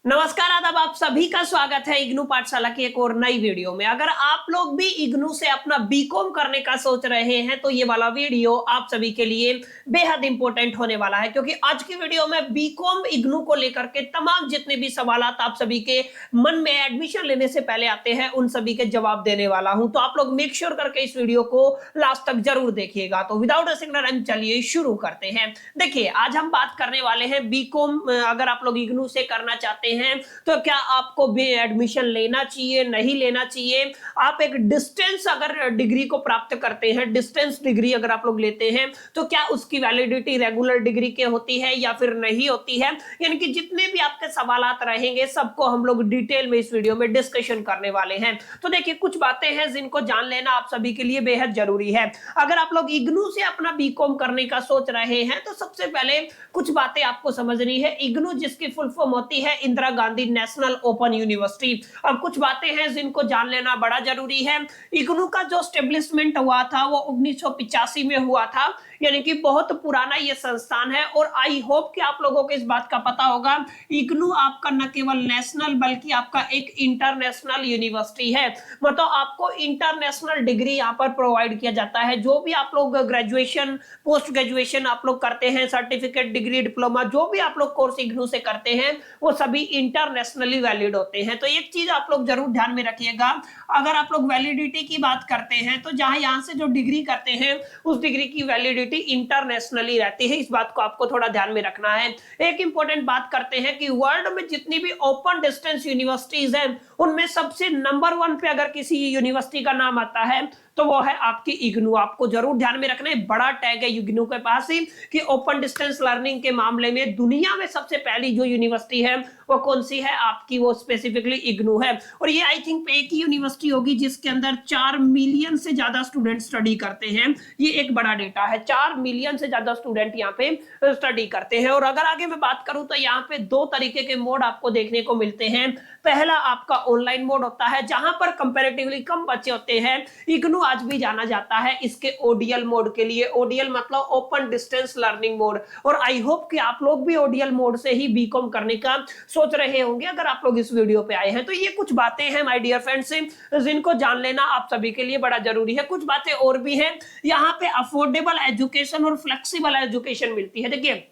नमस्कार आदाब, आप सभी का स्वागत है इग्नू पाठशाला की एक और नई वीडियो में। अगर आप लोग भी इग्नू से अपना बीकॉम करने का सोच रहे हैं तो ये वाला वीडियो आप सभी के लिए बेहद इंपॉर्टेंट होने वाला है, क्योंकि आज की वीडियो में बीकॉम इग्नू को लेकर के तमाम जितने भी सवालात आप सभी के मन में एडमिशन लेने से पहले आते हैं उन सभी के जवाब देने वाला हूं। तो आप लोग मेक श्योर करके इस वीडियो को लास्ट तक जरूर देखिएगा। तो विदाउट वेस्टिंग टाइम चलिए शुरू करते हैं। देखिए, आज हम बात करने वाले हैं बीकॉम अगर आप लोग इग्नू से करना चाहते हैं तो क्या आपको भी एडमिशन लेना चाहिए, नहीं लेना चाहिए। आप एक डिस्टेंस अगर डिग्री को प्राप्त करते हैं, डिस्टेंस डिग्री अगर आप लोग लेते हैं तो क्या उसकी वैलिडिटी रेगुलर डिग्री के होती है या फिर नहीं होती है। यानी कि जितने भी आपके सवालात रहेंगे सबको हम लोग डिटेल में इस वीडियो में डिस्कशन करने वाले हैं। तो देखिए, कुछ बातें हैं जिनको जान लेना आप सभी के लिए बेहद जरूरी है। अगर आप लोग इग्नू से अपना बीकॉम करने का सोच रहे हैं तो सबसे पहले कुछ बातें आपको समझनी है। इग्नू जिसकी फुल फॉर्म होती है Indira Gandhi national open university. अब कुछ बातें हैं जिनको जान लेना बड़ा जरूरी है। इग्नू का जो एस्टेब्लिशमेंट हुआ था वो 1985 में हुआ था, यानी कि बहुत पुराना ये संस्थान है। और आई होप कि आप लोगों को इस बात का पता होगा, इग्नू आपका न केवल नेशनल बल्कि आपका एक इंटरनेशनल यूनिवर्सिटी है। मतलब आपको इंटरनेशनल डिग्री यहाँ पर प्रोवाइड किया जाता है। जो भी आप लोग ग्रेजुएशन, पोस्ट ग्रेजुएशन आप लोग करते हैं, सर्टिफिकेट, डिग्री, डिप्लोमा, जो भी आप लोग कोर्स इग्नू से करते हैं वो सभी इंटरनेशनली वैलिड होते हैं। तो एक चीज आप लोग जरूर ध्यान में रखिएगा, अगर आप लोग वैलिडिटी की बात करते हैं तो जहां यहां से जो डिग्री करते हैं उस डिग्री की वैलिडिटी इंटरनेशनली रहती है। इस बात को आपको थोड़ा ध्यान में रखना है। एक इंपॉर्टेंट बात करते हैं कि वर्ल्ड में जितनी भी ओपन डिस्टेंस यूनिवर्सिटीज हैं उनमें सबसे नंबर 1 पे अगर किसी यूनिवर्सिटी का नाम आता है तो वो है आपकी इग्नू। आपको जरूर ध्यान में रखना है, बड़ा टैग है इग्नू के पास ही कि ओपन डिस्टेंस लर्निंग के मामले में दुनिया में सबसे पहली जो यूनिवर्सिटी है वो कौन सी है आपकी, वो स्पेसिफिकली इग्नू है। और ये आई थिंक एक ही यूनिवर्सिटी होगी जिसके अंदर 4 मिलियन से ज्यादा स्टूडेंट स्टडी करते हैं। ये एक बड़ा डेटा है, 4 मिलियन से ज्यादा स्टूडेंट यहाँ पे स्टडी करते हैं। और अगर आगे मैं बात करूं तो यहाँ पे 2 तरीके के मोड आपको देखने को मिलते हैं। पहला आपका ऑनलाइन मोड होता है जहां पर कंपैरेटिवली कम बच्चे होते हैं। इग्नू आज भी जाना जाता है इसके ओडीएल मोड के लिए। ओडीएल मतलब ओपन डिस्टेंस लर्निंग मोड। और आई होप कि आप लोग भी ओडीएल मोड से ही बीकॉम करने का सोच रहे होंगे अगर आप लोग इस वीडियो पे आए हैं। तो ये कुछ बातें हैं माय डियर फ्रेंड्स जिनको जान लेना आप सभी के लिए बड़ा जरूरी है। कुछ बातें और भी हैं, यहाँ पे अफोर्डेबल एजुकेशन और फ्लेक्सिबल एजुकेशन मिलती है। देखिए,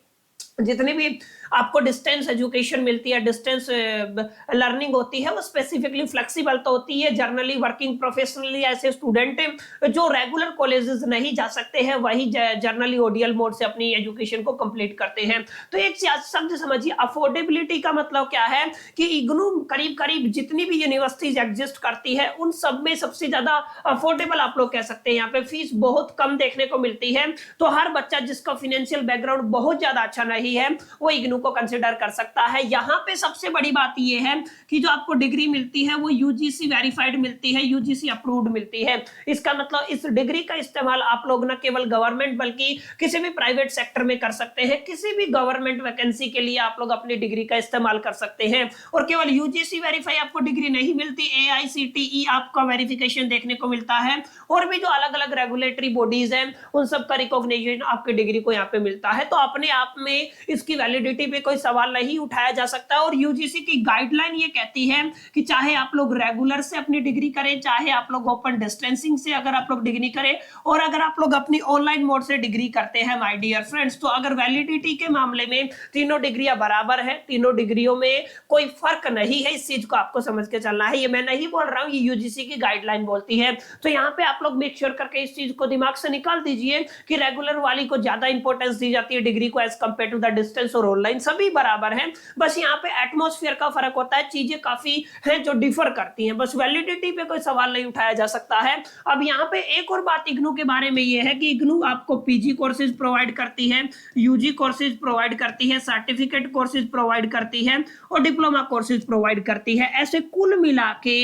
जितनी भी आपको डिस्टेंस एजुकेशन मिलती है, डिस्टेंस लर्निंग होती है, वो स्पेसिफिकली फ्लेक्सिबल तो होती है। जर्नली वर्किंग प्रोफेशनली ऐसे स्टूडेंट जो रेगुलर कॉलेजेस नहीं जा सकते हैं वही जर्नली ओडीएल मोड से अपनी एजुकेशन को कंप्लीट करते हैं। तो एक शब्द समझिए, अफोर्डेबिलिटी का मतलब क्या है कि इग्नू करीब करीब जितनी भी यूनिवर्सिटीज एग्जिस्ट करती है उन सब में सबसे ज्यादा अफोर्डेबल आप लोग कह सकते हैं। यहाँ पे फीस बहुत कम देखने को मिलती है। तो हर बच्चा जिसका फाइनेंशियल बैकग्राउंड बहुत ज्यादा अच्छा नहीं है वो इग्नू को कंसीडर कर सकता है। यहां पे सबसे बड़ी बात यह है कि जो आपको डिग्री मिलती है वो यूजीसी वेरीफाइड मिलती है, यूजीसी अप्रूव्ड मिलती है। इसका मतलब इस डिग्री का इस्तेमाल आप लोग न केवल गवर्नमेंट बल्कि किसी भी प्राइवेट सेक्टर में कर सकते हैं। किसी भी गवर्नमेंट वैकेंसी के लिए आप लोग अपनी डिग्री का इस्तेमाल कर सकते हैं। और केवल यूजीसी वेरीफाई आपको डिग्री नहीं मिलती, एआईसीटीई आपका वेरिफिकेशन देखने को मिलता है। और भी जो अलग अलग रेगुलेटरी बॉडीज हैं उन सब का रिकॉग्निशन आपकी डिग्री को यहाँ पे मिलता है। तो अपने आप में इसकी वैलिडिटी पे कोई सवाल नहीं उठाया जा सकता। और यूजीसी की गाइडलाइन ये कहती है कि चाहे आप लोग रेगुलर से अपनी डिग्री करें, चाहे आप लोग ओपन डिस्टेंसिंग से अगर आप लोग डिग्री करें, और अगर आप लोग अपनी ऑनलाइन मोड से डिग्री करते हैं माय डियर फ्रेंड्स, तो अगर वैलिडिटी के मामले में तीनों डिग्रियां बराबर है, तीनों डिग्रियों में कोई फर्क नहीं है। इस चीज को आपको समझ के चलना है। ये मैं नहीं बोल रहा हूं, ये यूजीसी की गाइडलाइन बोलती है। तो यहाँ पे आप लोग मेक श्योर करके इस चीज को दिमाग से निकाल दीजिए कि रेगुलर वाली को ज्यादा इंपॉर्टेंस दी जाती है डिग्री को as compare to the distance, और ऑनलाइन सभी बराबर है। बस यहाँ पे एटमॉस्फेयर का फर्क होता है, चीजें काफी हैं जो डिफर करती हैं। बस वैलिडिटी पे कोई सवाल नहीं उठाया जा सकता है। अब यहाँ पे एक और बात इग्नू के बारे में ये है कि इग्नू आपको पीजी कोर्सेज प्रोवाइड करती है, यूजी कोर्सेज प्रोवाइड करती है, सर्टिफिकेट कोर्सेज प्रोवाइड करती है और डिप्लोमा कोर्सेज प्रोवाइड करती है। ऐसे कुल मिला के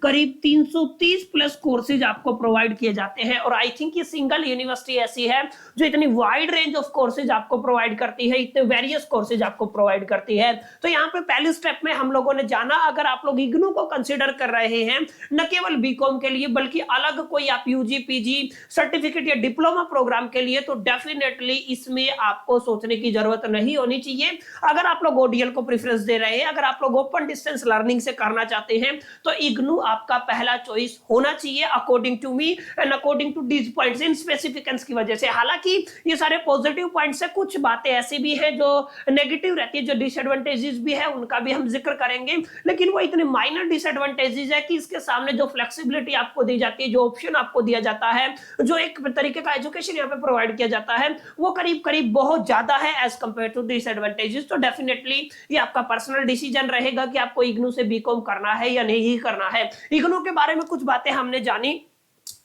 करीब 330 प्लस कोर्सेज आपको प्रोवाइड किए जाते हैं। और आई थिंक ये सिंगल यूनिवर्सिटी ऐसी है जो इतनी वाइड रेंज ऑफ कोर्सेज आपको प्रोवाइड करती है, इतने वेरियस कोर्सेज आपको प्रोवाइड करती है। तो यहाँ पे पहले स्टेप में हम लोगों ने जाना, अगर आप लोग इग्नू को कंसिडर कर रहे हैं न केवल बीकॉम के लिए बल्कि अलग कोई आप यूजी पीजी सर्टिफिकेट या डिप्लोमा प्रोग्राम के लिए, तो डेफिनेटली इसमें आपको सोचने की जरूरत नहीं होनी चाहिए। अगर आप लोग ओडीएल को प्रेफरेंस दे रहे हैं, अगर आप लोग ओपन डिस्टेंस लर्निंग से करना चाहते हैं, तो इग्नू आपका पहला चॉइस होना चाहिए according to me and according to these points in specifications की वजह से। हालांकि ये सारे पॉजिटिव पॉइंट्स है, कुछ बातें ऐसी भी है जो नेगेटिव रहती है, जो डिसएडवांटेजेस भी है उनका भी हम जिक्र करेंगे, लेकिन वो इतने माइनर डिसएडवांटेजेस है कि इसके सामने जो फ्लेक्सिबिलिटी आपको दी जाती है, जो ऑप्शन आपको दिया जाता है, जो एक तरीके का एजुकेशन यहाँ पे प्रोवाइड किया जाता है, वो करीब करीब बहुत ज्यादा है एज कंपेयर टू डिसएडवांटेजेस। तो डेफिनेटली ये आपका पर्सनल डिसीजन रहेगा कि आपको इग्नू से बीकॉम करना है या नहीं करना है। इग्नू के बारे में कुछ बातें हमने जानी,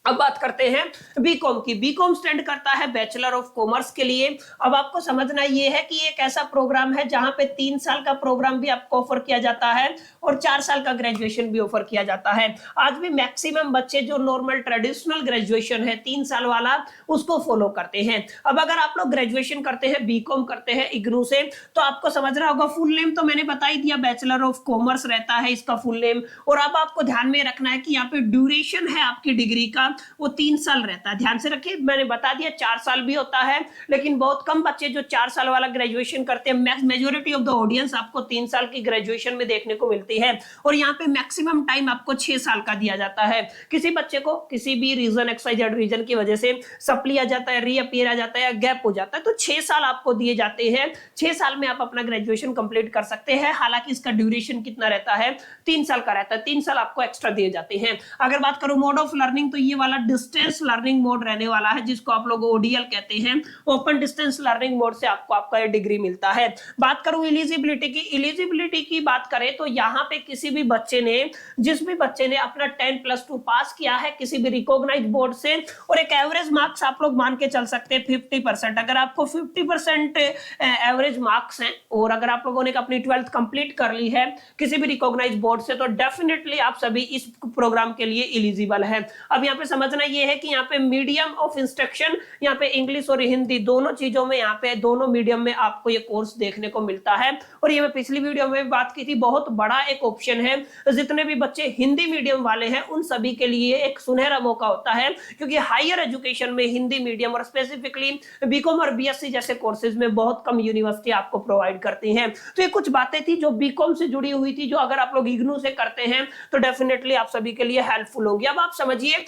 अब बात करते हैं बीकॉम की। बीकॉम स्टैंड करता है बैचलर ऑफ कॉमर्स के लिए। अब आपको समझना यह है कि एक ऐसा प्रोग्राम है जहां पे 3 साल का प्रोग्राम भी आपको ऑफर किया जाता है और 4 साल का ग्रेजुएशन भी ऑफर किया जाता है। आज भी मैक्सिमम बच्चे जो नॉर्मल ट्रेडिशनल ग्रेजुएशन है 3 साल वाला, उसको फॉलो करते हैं। अब अगर आप लोग ग्रेजुएशन करते हैं, बीकॉम करते हैं इग्नू से, तो आपको समझना होगा, फुल नेम तो मैंने बता ही दिया, बैचलर ऑफ कॉमर्स रहता है इसका फुल नेम। और अब आपको ध्यान में रखना है कि यहाँ पे ड्यूरेशन है आपकी डिग्री का, वो 3 साल रहता है। ध्यान से रखिए, मैंने बता दिया 4 साल भी होता है, लेकिन बहुत कम बच्चे जो 4 साल वाला ग्रेजुएशन करते हैं। मेजोरिटी ऑफ द ऑडियंस आपको 3 साल की ग्रेजुएशन में देखने को मिलती है और यहाँ पे मैक्सिमम टाइम आपको 6 साल का दिया जाता है। किसी बच्चे को किसी भी रीजन XYZ रीजन की वजह से सप्ली आ जाता है, रीअपीयर आ जाता है या गैप हो जाता है, तो 6 साल आपको दिए जाते हैं। 6 साल में आप अपना ग्रेजुएशन कंप्लीट कर सकते हैं। हालांकि इसका ड्यूरेशन कितना रहता है, 3 साल का रहता है। 3 साल आपको एक्स्ट्रा दिए जाते हैं। अगर बात करूं मोड ऑफ लर्निंग, तो ये वाला डिस्टेंस लर्निंग मोड रहने वाला है, जिसको आप लोग ओडीएल कहते हैं। ओपन डिस्टेंस लर्निंग मोड से आपको आपका डिग्री मिलता है। बात करूं एलिजिबिलिटी की, एलिजिबिलिटी की बात करें तो यहाँ पे किसी भी बच्चे ने, जिस भी बच्चे ने अपना 10+2 पास किया है किसी भी रिकॉग्नाइज्ड बोर्ड से, और एक एवरेज मार्क्स आप लोग मान के चल सकते हैं 50%। अगर आपको 50% एवरेज मार्क्स हैं और अगर आप लोगों ने अपनी 12th कंप्लीट कर ली है किसी भी रिकॉग्नाइज्ड बोर्ड से, तो डेफिनेटली आप सभी इस प्रोग्राम के लिए एलिजिबल है। अब यहाँ पे समझना ये है कि यहाँ पे मीडियम ऑफ इंस्ट्रक्शन, यहाँ पे इंग्लिश और हिंदी दोनों चीजों में, यहाँ पे दोनों मीडियम में आपको ये कोर्स देखने को मिलता है। और ये मैं पिछली वीडियो में बात की थी, बहुत बड़ा एक ऑप्शन है। जितने भी बच्चे हिंदी मीडियम वाले हैं उन सभी के लिए एक सुनहरा मौका होता है, क्योंकि हायर एजुकेशन में हिंदी मीडियम और स्पेसिफिकली बीकॉम और बीएससी जैसे कोर्सेज में बहुत कम यूनिवर्सिटी आपको प्रोवाइड करती हैं। तो ये कुछ बातें थी जो बीकॉम से जुड़ी हुई थी, जो अगर आप लोग इग्नू से करते हैं तो डेफिनेटली आप सभी के लिए हेल्पफुल होंगी। अब आप समझिए,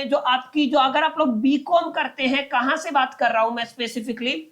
जो आपकी, जो अगर आप लोग बीकॉम करते हैं, कहां से बात कर रहा हूं मैं स्पेसिफिकली,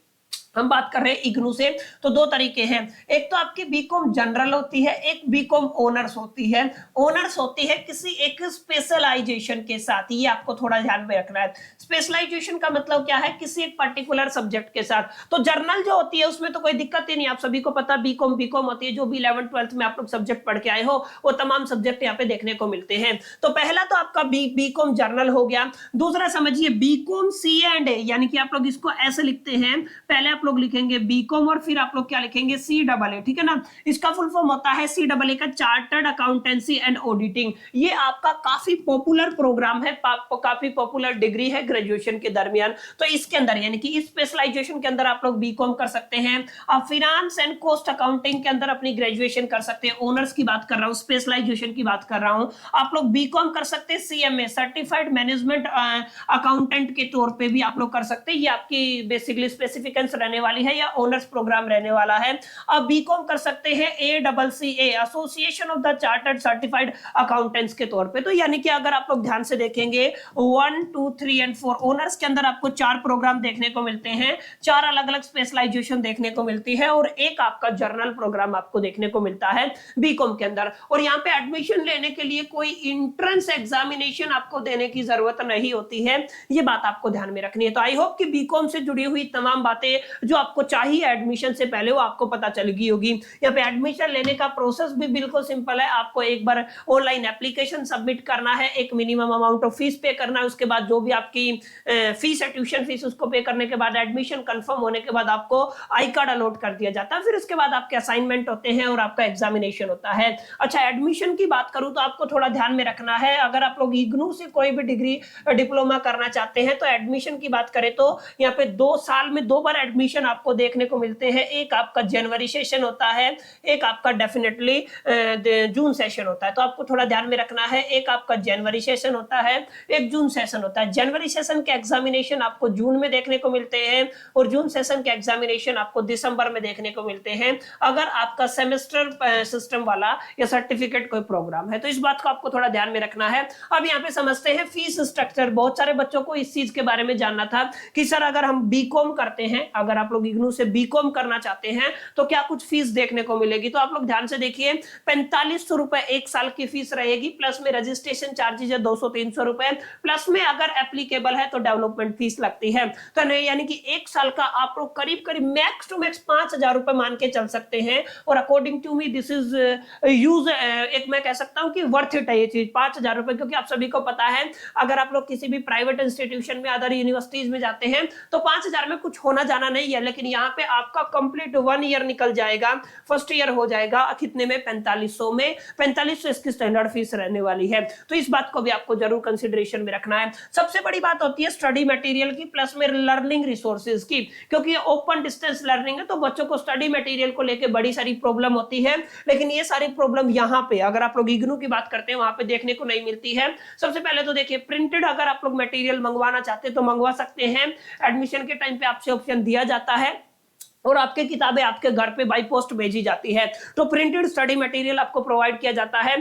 हम बात कर रहे हैं इग्नू से, तो 2 तरीके हैं। एक तो आपकी बीकॉम जनरल होती है, एक बीकॉम ऑनर्स होती है। ऑनर्स होती है किसी एक स्पेशलाइजेशन के साथ, ये आपको थोड़ा ध्यान में रखना है। स्पेशलाइजेशन का मतलब क्या है, किसी एक पर्टिकुलर सब्जेक्ट के साथ। तो जर्नल जो होती है उसमें तो कोई दिक्कत ही नहीं, आप सभी को पता बीकॉम होती है, जो भी 11th 12th में आप लोग सब्जेक्ट पढ़ के आए हो वो तमाम सब्जेक्ट यहाँ पे देखने को मिलते हैं। तो पहला तो आपका बीकॉम जर्नल हो गया। दूसरा समझिए बीकॉम C&A, यानी कि आप लोग इसको ऐसे लिखते हैं, पहले आप लोग लिखेंगे बीकॉम और फिर आप लोग क्या लिखेंगे CAA, ठीक है ना। इसका फुल फॉर्म होता है CAA का चार्टर्ड अकाउंटेंसी एंड ऑडिटिंग। ये आपका काफी पॉपुलर प्रोग्राम है, काफी पॉपुलर डिग्री है ग्रेजुएशन के दरमियान। तो इसके अंदर यानी कि इस स्पेशलाइजेशन के अंदर आप लोग बीकॉम कर सकते हैं। आप फिनांस एंड कॉस्ट अकाउंटिंग के अंदर अपनी ग्रेजुएशन कर सकते हैं। ऑनर्स की बात कर रहा हूं, स्पेशलाइजेशन की बात कर रहा हूं। आप लोग बीकॉम कर सकते हैं CMA सर्टिफाइड मैनेजमेंट अकाउंटेंट के तौर पे भी आप लोग कर सकते हैं। ये आपकी बेसिकली स्पेसिफिकेशंस रहने वाली है या ऑनर्स प्रोग्राम रहने वाला है। अब बीकॉम कर सकते हैं ACCA association of the chartered certified accountants के तौर पे। तो यानी कि अगर आप लोग ध्यान से देखेंगे 1, 2, 3 और 4 ऑनर्स के अंदर आपको 4 प्रोग्राम देखने को मिलते हैं, 4 अलग अलग स्पेशलाइजेशन देखने को मिलती है और एक आपका जर्नल प्रोग्राम आपको देखने को मिलता है बीकॉम के अंदर। और यहाँ पे एडमिशन लेने के लिए कोई इंट्रेंस एग्जामिनेशन आपको देने की जरूरत नहीं होती है, ये बात आपको ध्यान में रखनी है। तो आई होप कि बीकॉम से जुड़ी हुई तमाम बातें जो आपको चाहिए एडमिशन से पहले वो आपको पता चल गई होगी। यहाँ पे एडमिशन लेने का प्रोसेस भी बिल्कुल सिंपल है। आपको एक बार ऑनलाइन एप्लीकेशन सबमिट करना है, एक मिनिमम अमाउंट ऑफ फीस पे करना है, उसके बाद जो भी आपकी फीस है ट्यूशन फीस उसको पे करने के बाद एडमिशन कंफर्म होने के बाद आपको आई कार्ड अलॉट कर दिया जाता है। फिर उसके बाद आपके असाइनमेंट होते हैं और आपका एग्जामिनेशन होता है। अच्छा, एडमिशन की बात करूं तो आपको थोड़ा ध्यान में रखना है, अगर आप लोग इग्नू से कोई भी डिप्लोमा करना चाहते हैं तो एडमिशन की बात करें तो यहाँ पे 2 साल में 2 बार एडमिशन एडमिशन आपको देखने को मिलते हैं। एक आपका जनवरी सेशन होता है, एक आपका डेफिनेटली जून सेशन होता है। तो आपको थोड़ा ध्यान में रखना है, एक आपका जनवरी सेशन होता है, एक जून सेशन होता है। जनवरी सेशन के एग्जामिनेशन आपको जून में देखने को मिलते हैं और जून सेशन के एग्जामिनेशन आपको दिसंबर में देखने को मिलते हैं, अगर आपका सेमेस्टर सिस्टम वाला या सर्टिफिकेट कोई प्रोग्राम है। तो इस बात को आपको थोड़ा ध्यान में रखना है। अब यहाँ पे समझते हैं फीस स्ट्रक्चर। बहुत सारे बच्चों को इस चीज के बारे में जानना था कि सर अगर हम बीकॉम करते हैं, अगर आप लोग इग्नू से बीकॉम करना चाहते हैं तो क्या कुछ फीस देखने को मिलेगी। तो आप लोग ध्यान से देखिए, 4500 रुपए एक साल की फीस रहेगी, प्लस में रजिस्ट्रेशन चार्जेस है 200-300 रुपए, प्लस में अगर एप्लीकेबल है तो डेवलपमेंट फीस लगती है। तो नहीं, यानी कि एक साल का आप लोग करीब करीब मैक्स टू मैक्स 5000 रुपए मान के चल सकते हैं। और according to me this is use, एक मैं कह सकता हूं कि वर्थ इट है ये चीज, 5000 रुपए। क्योंकि आप सभी को पता है अगर आप लोग किसी भी प्राइवेट इंस्टीट्यूशन में, अदर यूनिवर्सिटीज में जाते हैं तो 5000 में कुछ होना जाना नहीं है, लेकिन यहाँ पे आपका कंप्लीट 1 ईयर निकल जाएगा, फर्स्ट ईयर हो जाएगा कितने में, 4500 में। 4500 इसकी स्टैंडर्ड फीस रहने वाली है। तो इस बात को भी आपको जरूर कंसिडरेशन में रखना है। सबसे बड़ी बात होती है स्टडी मटेरियल की, प्लस में लर्निंग रिसोर्सेज की, क्योंकि ओपन डिस्टेंस लर्निंग है तो बच्चों को स्टडी मटेरियल को लेकर बड़ी सारी प्रॉब्लम होती है। लेकिन ये सारी प्रॉब्लम यहाँ पे अगर आप लोग इग्नू की बात करते हैं वहां पे देखने को नहीं मिलती है। सबसे पहले तो देखिए, प्रिंटेड अगर आप लोग मटेरियल मंगवाना चाहते हैं तो मंगवा सकते हैं। एडमिशन के टाइम पे आपसे ऑप्शन दिया जाता है और आपके किताबें आपके घर पे बाई पोस्ट भेजी जाती है। तो प्रिंटेड स्टडी मटेरियल आपको प्रोवाइड किया जाता है।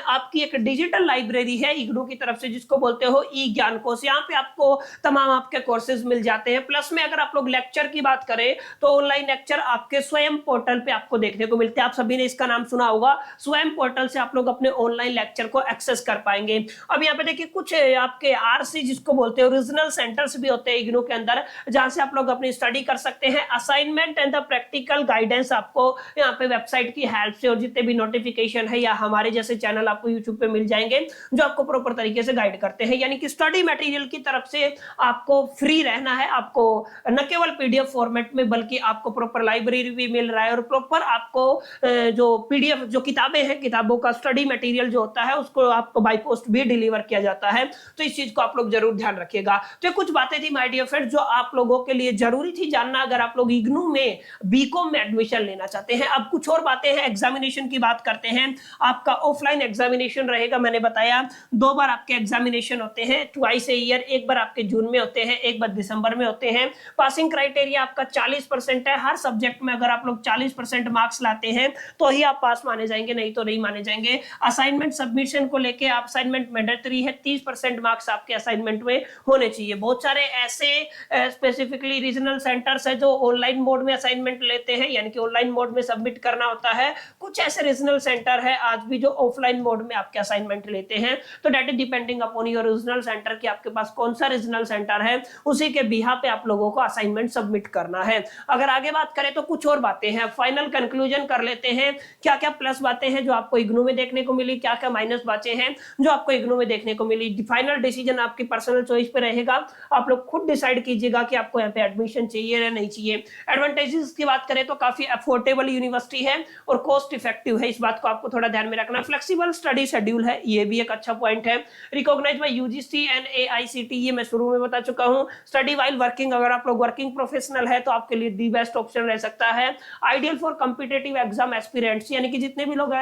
आपकी एक डिजिटल लाइब्रेरी है इग्नू की तरफ से, जिसको बोलते हो ई ज्ञान कोश। यहाँ पे आपको तमाम आपके कोर्सेज मिल जाते हैं। प्लस में अगर आप लोग लेक्चर की बात करें तो ऑनलाइन लेक्चर आपके स्वयं पोर्टल पे आपको देखने को मिलते हैं। आप सभी ने इसका नाम सुना होगा, स्वयं पोर्टल से आप लोग अपने ऑनलाइन लेक्चर को एक्सेस कर पाएंगे। अब यहाँ पे देखिए, कुछ आपके आरसी जिसको बोलते हैं रीजनल सेंटर्स भी होते हैं इग्नू के अंदर, जहां से आप लोग अपनी स्टडी कर सकते हैं। Assignment and the practical guidance आपको यहाँ पे वेबसाइट की हेल्प से और जितने भी नोटिफिकेशन है या हमारे जैसे चैनल आपको यूट्यूब पे मिल जाएंगे जो आपको प्रॉपर तरीके से गाइड करते हैं। यानी कि स्टडी मटेरियल की तरफ से आपको फ्री रहना है। आपको न केवल पीडीएफ फॉर्मेट में बल्कि आपको प्रॉपर लाइब्रेरी भी मिल रहा है और प्रॉपर आपको जो पीडीएफ जो किताबें हैं, किताबों का स्टडी मटेरियल जो होता है उसको आपको बाई पोस्ट भी डिलीवर किया जाता है। तो इस चीज को आप लोग जरूर ध्यान रखिएगा। तो कुछ बातें थी माय डियर फ्रेंड्स जो आप लोगों के लिए जरूरी थी जानना अगर आप लोग इग्नू में बीकॉम में एडमिशन लेना चाहते हैं। अब कुछ और बातें हैं, एग्जामिनेशन की बात करते हैं। आपका ऑफलाइन एग्जामिनेशन रहेगा, मैंने बताया 2 बार आपके एग्जामिनेशन होते हैं, ट्वाइस ए ईयर। एक बार आपके जून में होते हैं, एक बार दिसंबर में होते हैं। पासिंग क्राइटेरिया आपका 40% है। हर सब्जेक्ट में अगर आप लोग 40% मार्क्स लाते हैं तो ही आप पास माने जाएंगे, नहीं तो नहीं माने जाएंगे। असाइनमेंट सबमिशन को लेके असाइनमेंट मैंडेटरी है, 30% मार्क्स आपके असाइनमेंट में होने चाहिए। बहुत सारे ऐसे स्पेसिफिकली रीजनल सेंटर्स है जो ऑनलाइन मोड में असाइनमेंट लेते हैं, यानी कि ऑनलाइन मोड में सबमिट करना होता है। कुछ ऐसे रीजनल सेंटर है आज भी जो ऑफलाइन मोड में आपके असाइनमेंट लेते हैं। तो that is depending upon your regional centre कि आपके पास कौन सा रीजनल सेंटर है, उसी के बिहाफ पे आप लोगों को असाइनमेंट सबमिट करना है। अगर आगे बात करें तो कुछ और बातें हैं, फाइनल कंक्लूजन कर लेते हैं। क्या क्या प्लस बातें हैं जो आपको इग्नू में देखने को मिली, क्या क्या माइनस बातें हैं जो आपको इग्नू में देखने को मिली। फाइनल डिसीजन आपकी पर्सनल चॉइस पे रहेगा, आप लोग खुद डिसाइड कीजिएगा कि आपको यहाँ पे एडमिशन चाहिए या नहीं चाहिए। एडवांटेजेस की बात करें तो काफी अफोर्डेबल यूनिवर्सिटी है और कॉस्ट इफेक्टिव है, इस बात को आपको थोड़ा ध्यान में रखना। फ्लेक्सिबल स्टडी शेड्यूल है, ये भी एक अच्छा पॉइंट है। Recognised by UGC and AICTE, ये मैं शुरू में बता चुका हूं। स्टडी वाइल वर्किंग, अगर आप लोग वर्किंग प्रोफेशनल है तो आपके लिए दी बेस्ट ऑप्शन रह सकता है। Ideal for competitive exam aspirants, यानी कि जितने भी लोग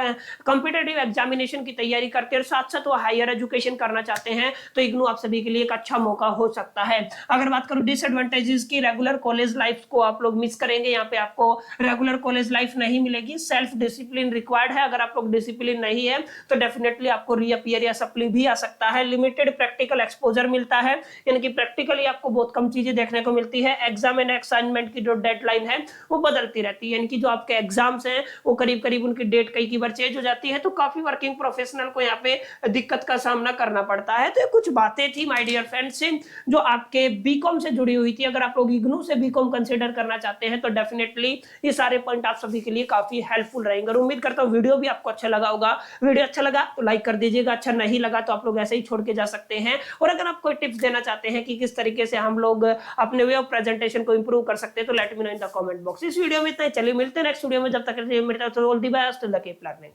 कॉम्पिटिटिव एग्जामिनेशन की तैयारी करते हैं और साथ साथ वो हायर एजुकेशन करना चाहते हैं तो इग्नू आप सभी के लिए एक अच्छा मौका हो सकता है। अगर बात करूं डिसएडवांटेजेस की, रेगुलर कॉलेज लाइफ को आप लोग मिस करेंगे, यहाँ पे आपको रेगुलर कॉलेज लाइफ नहीं मिलेगी। सेल्फ डिसिप्लिन रिक्वायर्ड है, अगर आप लोग डिसिप्लिन नहीं है तो डेफिनेटली आपको रीअपीयर या सप्ली भी आ सकता है। लिमिटेड प्रैक्टिकल एक्सपोजर मिलता है, यानी कि प्रैक्टिकली आपको बहुत कम चीजें देखने को मिलती है। एग्जाम एंड असाइनमेंट की जो डेडलाइन है वो बदलती रहती है, यानी कि जो आपके एग्जाम्स हैं वो करीब करीब उनकी डेट कई बार चेंज हो जाती है, तो काफी वर्किंग प्रोफेशनल को यहाँ पे दिक्कत का सामना करना पड़ता है। तो ये कुछ बातें थी माय डियर फ्रेंड्स जो आपके बीकॉम से जुड़ी हुई थी। अगर आप लोग इग्नू से बीकॉम कंसीडर करना चाहते हैं तो डेफिनेटली ये सारे पॉइंट आप सभी के लिए काफी हेल्पफुल रहेंगे। और उम्मीद करता हूँ वीडियो भी आपको अच्छा लगा होगा। वीडियो अच्छा लगा तो लाइक कर दीजिएगा, अच्छा नहीं लगा तो आप लोग ऐसे ही छोड़ के जा सकते हैं। और अगर आप कोई टिप्स देना चाहते हैं कि किस तरीके से हम लोग अपने वे ऑफ प्रेजेंटेशन को इंप्रूव कर सकते हैं तो let me know in the comment box. इस वीडियो में इतना ही, चलिए मिलते हैं नेक्स्ट वीडियो में। जब तक मिलता है तो all the best, keep learning.